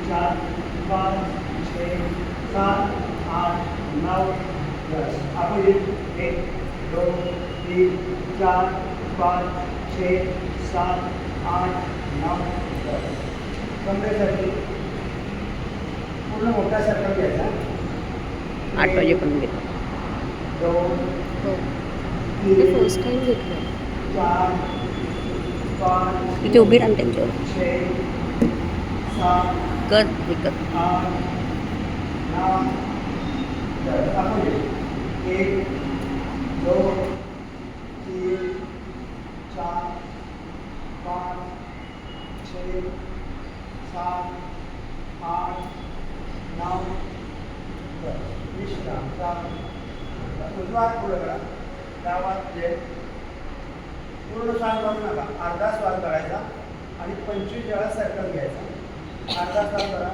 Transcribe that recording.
4 5 6 7 8 9 10 आपण 1 2 3 4 5 6 7 8 9 10 कमरेसाठी पूर्ण मोठा सर्कल घ्यायचा 8 वाजेपर्यंत घेतो. 2 हो, 3 फर्स्ट टाइम घेतलं. 4 5 इथे उभी राहून त्यांच्यावर 6 7 कर हे कर. 8 9 10 आपण 1 2 3 4 5 6 7 8 9 10 विश्राम. उजवा हात पुढे करा, डावा हात प्लेट. पूर्ण श्वास करू नका, अर्धा श्वास करायचा आणि 25 वेळा सर्कल घ्यायचा. अर्धा श्वास करा.